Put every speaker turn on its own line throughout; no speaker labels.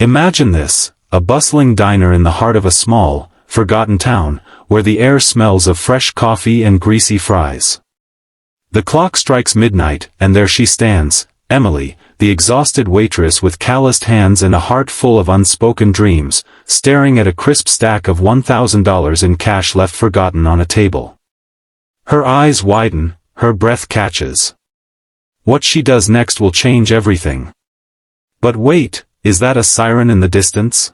Imagine this, a bustling diner in the heart of a small, forgotten town, where the air smells of fresh coffee and greasy fries. The clock strikes midnight, and there she stands, Emily, the exhausted waitress with calloused hands and a heart full of unspoken dreams, staring at a crisp stack of $1,000 in cash left forgotten on a table. Her eyes widen, her breath catches. What she does next will change everything. But wait, is that a siren in the distance?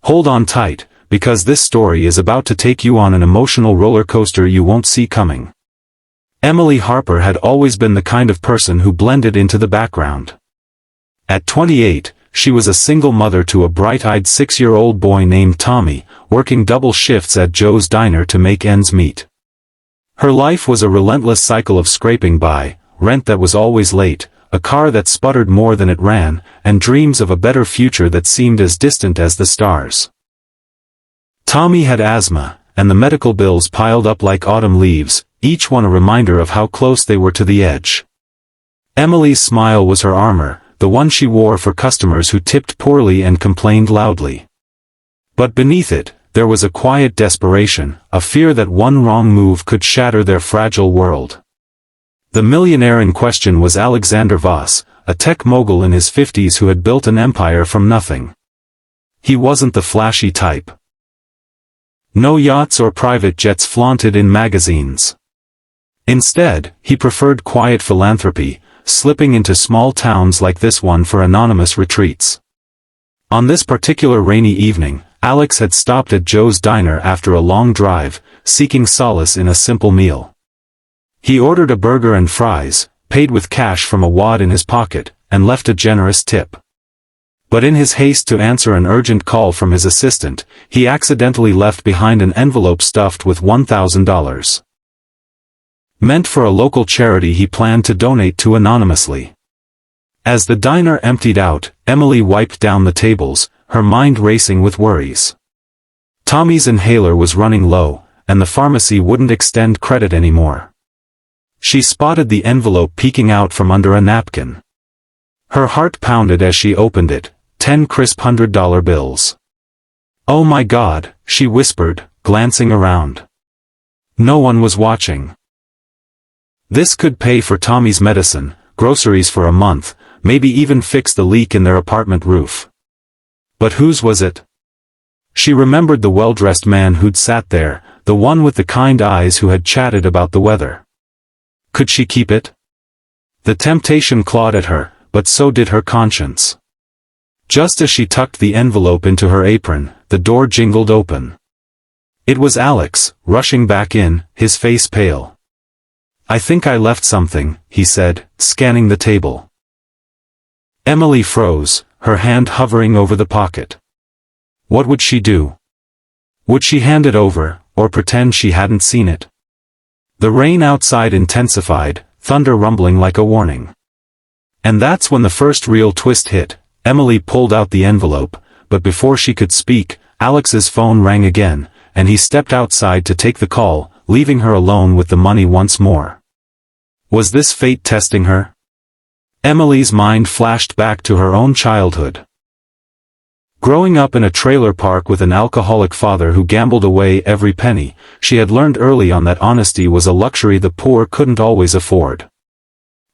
Hold on tight, because this story is about to take you on an emotional roller coaster you won't see coming. Emily Harper had always been the kind of person who blended into the background. At 28, she was a single mother to a bright-eyed 6-year-old boy named Tommy, working double shifts at Joe's Diner to make ends meet. Her life was a relentless cycle of scraping by, rent that was always late, a car that sputtered more than it ran, and dreams of a better future that seemed as distant as the stars. Tommy had asthma, and the medical bills piled up like autumn leaves, each one a reminder of how close they were to the edge. Emily's smile was her armor, the one she wore for customers who tipped poorly and complained loudly. But beneath it, there was a quiet desperation, a fear that one wrong move could shatter their fragile world. The millionaire in question was Alexander Voss, a tech mogul in his 50s who had built an empire from nothing. He wasn't the flashy type. No yachts or private jets flaunted in magazines. Instead, he preferred quiet philanthropy, slipping into small towns like this one for anonymous retreats. On this particular rainy evening, Alex had stopped at Joe's Diner after a long drive, seeking solace in a simple meal. He ordered a burger and fries, paid with cash from a wad in his pocket, and left a generous tip. But in his haste to answer an urgent call from his assistant, he accidentally left behind an envelope stuffed with $1,000. Meant for a local charity he planned to donate to anonymously. As the diner emptied out, Emily wiped down the tables, her mind racing with worries. Tommy's inhaler was running low, and the pharmacy wouldn't extend credit anymore. She spotted the envelope peeking out from under a napkin. Her heart pounded as she opened it, 10 crisp $100 bills. "Oh my God," she whispered, glancing around. No one was watching. This could pay for Tommy's medicine, groceries for a month, maybe even fix the leak in their apartment roof. But whose was it? She remembered the well-dressed man who'd sat there, the one with the kind eyes who had chatted about the weather. Could she keep it? The temptation clawed at her, but so did her conscience. Just as she tucked the envelope into her apron, the door jingled open. It was Alex, rushing back in, his face pale. "I think I left something," he said, scanning the table. Emily froze, her hand hovering over the pocket. What would she do? Would she hand it over, or pretend she hadn't seen it? The rain outside intensified, thunder rumbling like a warning. And that's when the first real twist hit. Emily pulled out the envelope, but before she could speak, Alex's phone rang again, and he stepped outside to take the call, leaving her alone with the money once more. Was this fate testing her? Emily's mind flashed back to her own childhood. Growing up in a trailer park with an alcoholic father who gambled away every penny, she had learned early on that honesty was a luxury the poor couldn't always afford.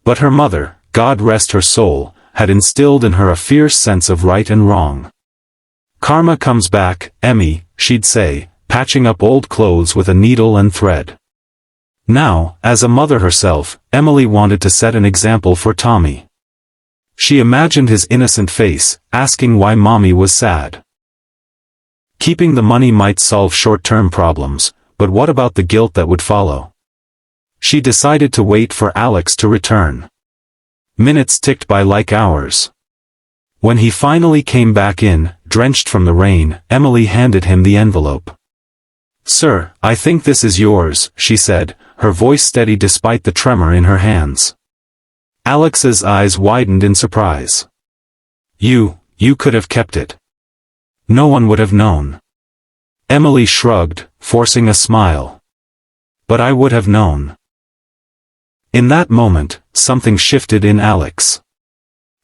But her mother, God rest her soul, had instilled in her a fierce sense of right and wrong. "Karma comes back, Emmy," she'd say, patching up old clothes with a needle and thread. Now, as a mother herself, Emily wanted to set an example for Tommy. She imagined his innocent face, asking why Mommy was sad. Keeping the money might solve short-term problems, but what about the guilt that would follow? She decided to wait for Alex to return. Minutes ticked by like hours. When he finally came back in, drenched from the rain, Emily handed him the envelope. "Sir, I think this is yours," she said, her voice steady despite the tremor in her hands. Alex's eyes widened in surprise. You could have kept it. No one would have known." Emily shrugged, forcing a smile. "But I would have known." In that moment, something shifted in Alex.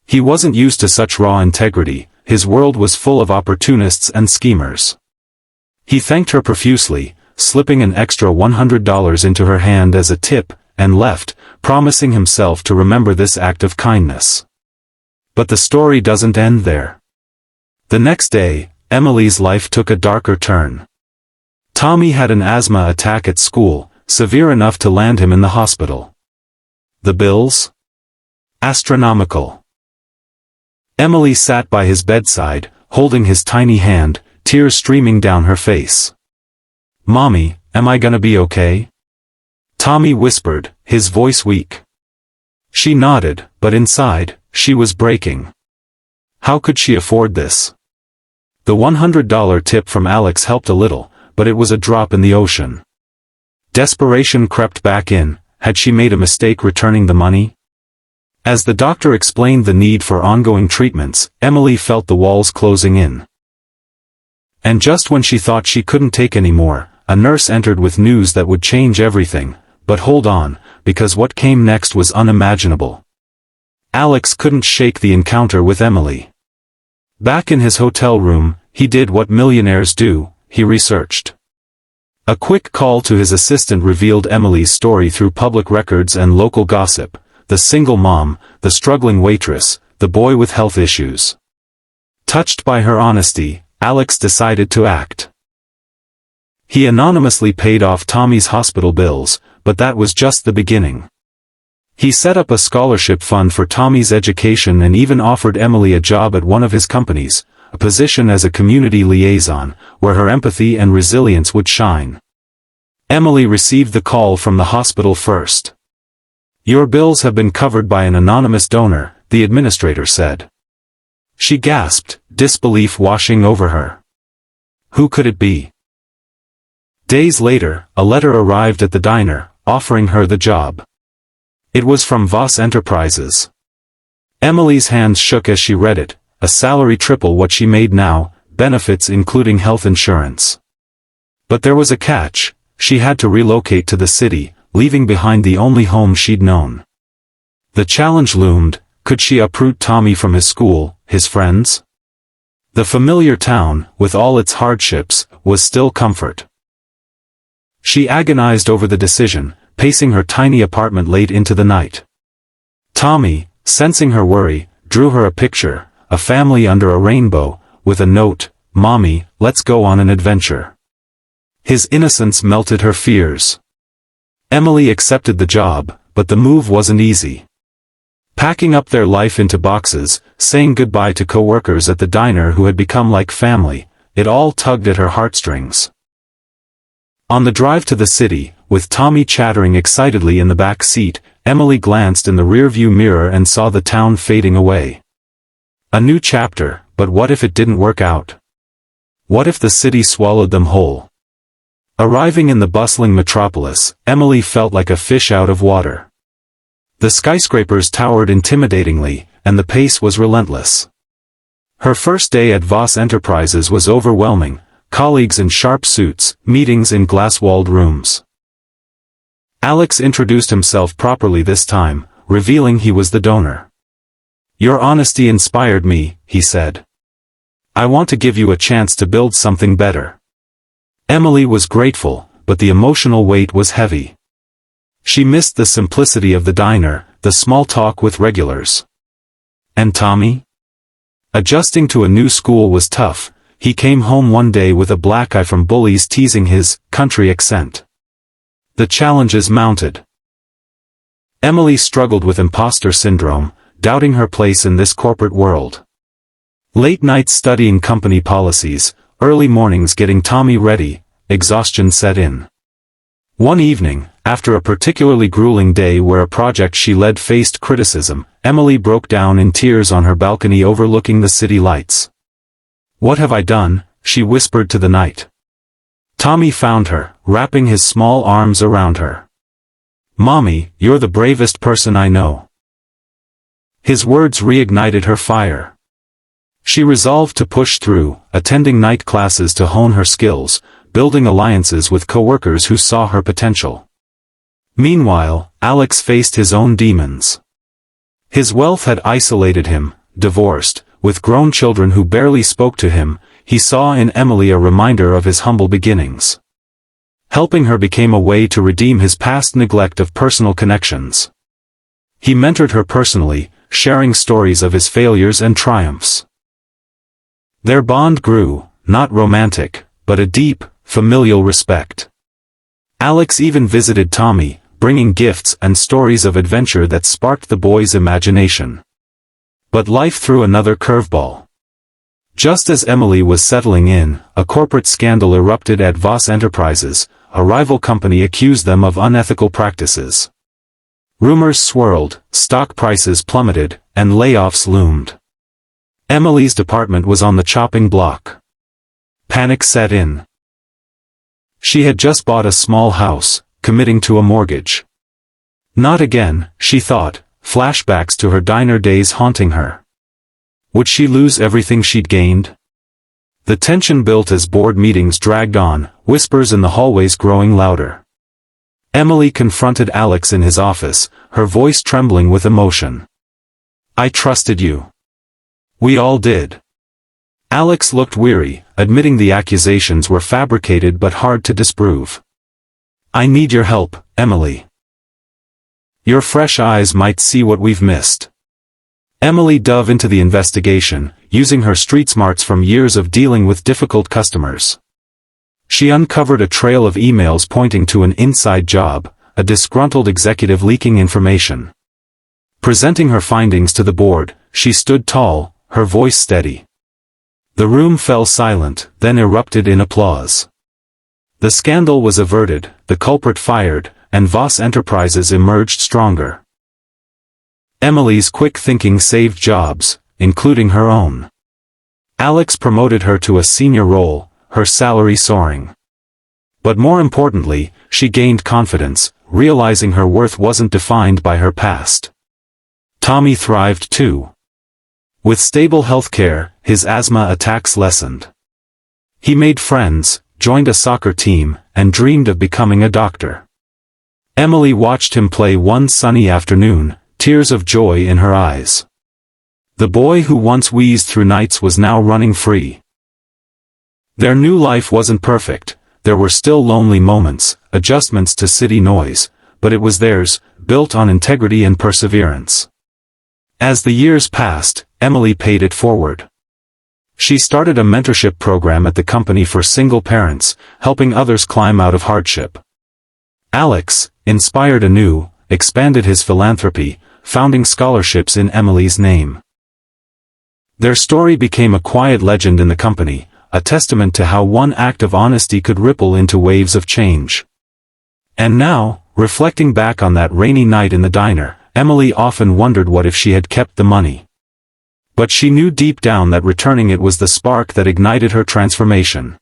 He wasn't used to such raw integrity, his world was full of opportunists and schemers. He thanked her profusely, slipping an extra $100 into her hand as a tip, and left, promising himself to remember this act of kindness. But the story doesn't end there. The next day, Emily's life took a darker turn. Tommy had an asthma attack at school, severe enough to land him in the hospital. The bills? Astronomical. Emily sat by his bedside, holding his tiny hand, tears streaming down her face. "Mommy, am I gonna be okay?" Tommy whispered, his voice weak. She nodded, but inside, she was breaking. How could she afford this? The $100 tip from Alex helped a little, but it was a drop in the ocean. Desperation crept back in. Had she made a mistake returning the money? As the doctor explained the need for ongoing treatments, Emily felt the walls closing in. And just when she thought she couldn't take any more, a nurse entered with news that would change everything. But hold on, because what came next was unimaginable. Alex couldn't shake the encounter with Emily. Back in his hotel room, he did what millionaires do, he researched. A quick call to his assistant revealed Emily's story through public records and local gossip: the single mom, the struggling waitress, the boy with health issues. Touched by her honesty, Alex decided to act. He anonymously paid off Tommy's hospital bills, but that was just the beginning. He set up a scholarship fund for Tommy's education and even offered Emily a job at one of his companies, a position as a community liaison, where her empathy and resilience would shine. Emily received the call from the hospital first. "Your bills have been covered by an anonymous donor," the administrator said. She gasped, disbelief washing over her. Who could it be? Days later, a letter arrived at the diner, offering her the job. It was from Voss Enterprises. Emily's hands shook as she read it: a salary triple what she made now, benefits including health insurance. But there was a catch: she had to relocate to the city, leaving behind the only home she'd known. The challenge loomed: could she uproot Tommy from his school, his friends? The familiar town, with all its hardships, was still comfort. She agonized over the decision, pacing her tiny apartment late into the night. Tommy, sensing her worry, drew her a picture: a family under a rainbow, with a note: "Mommy, let's go on an adventure." His innocence melted her fears. Emily accepted the job, but the move wasn't easy. Packing up their life into boxes, saying goodbye to co-workers at the diner who had become like family, it all tugged at her heartstrings. On the drive to the city, with Tommy chattering excitedly in the back seat, Emily glanced in the rearview mirror and saw the town fading away. A new chapter, but what if it didn't work out? What if the city swallowed them whole? Arriving in the bustling metropolis, Emily felt like a fish out of water. The skyscrapers towered intimidatingly, and the pace was relentless. Her first day at Voss Enterprises was overwhelming: colleagues in sharp suits, meetings in glass-walled rooms. Alex introduced himself properly this time, revealing he was the donor. "Your honesty inspired me," he said. "I want to give you a chance to build something better." Emily was grateful, but the emotional weight was heavy. She missed the simplicity of the diner, the small talk with regulars. And Tommy? Adjusting to a new school was tough. He came home one day with a black eye from bullies teasing his country accent. The challenges mounted. Emily struggled with imposter syndrome, doubting her place in this corporate world. Late nights studying company policies, early mornings getting Tommy ready, exhaustion set in. One evening, after a particularly grueling day where a project she led faced criticism, Emily broke down in tears on her balcony overlooking the city lights. "What have I done?" she whispered to the night. Tommy found her, wrapping his small arms around her. "Mommy, you're the bravest person I know." His words reignited her fire. She resolved to push through, attending night classes to hone her skills, building alliances with coworkers who saw her potential. Meanwhile, Alex faced his own demons. His wealth had isolated him, divorced, with grown children who barely spoke to him, he saw in Emily a reminder of his humble beginnings. Helping her became a way to redeem his past neglect of personal connections. He mentored her personally, sharing stories of his failures and triumphs. Their bond grew, not romantic, but a deep, familial respect. Alex even visited Tommy, bringing gifts and stories of adventure that sparked the boy's imagination. But life threw another curveball. Just as Emily was settling in, a corporate scandal erupted at Voss Enterprises. A rival company accused them of unethical practices. Rumors swirled, stock prices plummeted, and layoffs loomed. Emily's department was on the chopping block. Panic set in. She had just bought a small house, committing to a mortgage. Not again, she thought, flashbacks to her diner days haunting her. Would she lose everything she'd gained? The tension built as board meetings dragged on, whispers in the hallways growing louder. Emily confronted Alex in his office, her voice trembling with emotion. "I trusted you. We all did." Alex looked weary, admitting the accusations were fabricated but hard to disprove. "I need your help, Emily. Your fresh eyes might see what we've missed." Emily dove into the investigation, using her street smarts from years of dealing with difficult customers. She uncovered a trail of emails pointing to an inside job, a disgruntled executive leaking information. Presenting her findings to the board, she stood tall, her voice steady. The room fell silent, then erupted in applause. The scandal was averted, the culprit fired, and Voss Enterprises emerged stronger. Emily's quick thinking saved jobs, including her own. Alex promoted her to a senior role, her salary soaring. But more importantly, she gained confidence, realizing her worth wasn't defined by her past. Tommy thrived too. With stable healthcare, his asthma attacks lessened. He made friends, joined a soccer team, and dreamed of becoming a doctor. Emily watched him play one sunny afternoon, tears of joy in her eyes. The boy who once wheezed through nights was now running free. Their new life wasn't perfect, there were still lonely moments, adjustments to city noise, but it was theirs, built on integrity and perseverance. As the years passed, Emily paid it forward. She started a mentorship program at the company for single parents, helping others climb out of hardship. Alex, inspired anew, expanded his philanthropy, founding scholarships in Emily's name. Their story became a quiet legend in the company, a testament to how one act of honesty could ripple into waves of change. And now, reflecting back on that rainy night in the diner, Emily often wondered what if she had kept the money. But she knew deep down that returning it was the spark that ignited her transformation.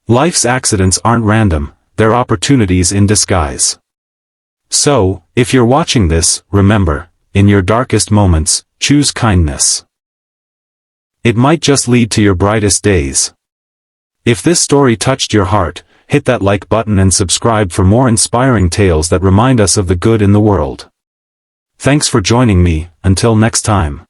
Life's accidents aren't random, they're opportunities in disguise. So, if you're watching this, remember, in your darkest moments, choose kindness. It might just lead to your brightest days. If this story touched your heart, hit that like button and subscribe for more inspiring tales that remind us of the good in the world. Thanks for joining me, until next time.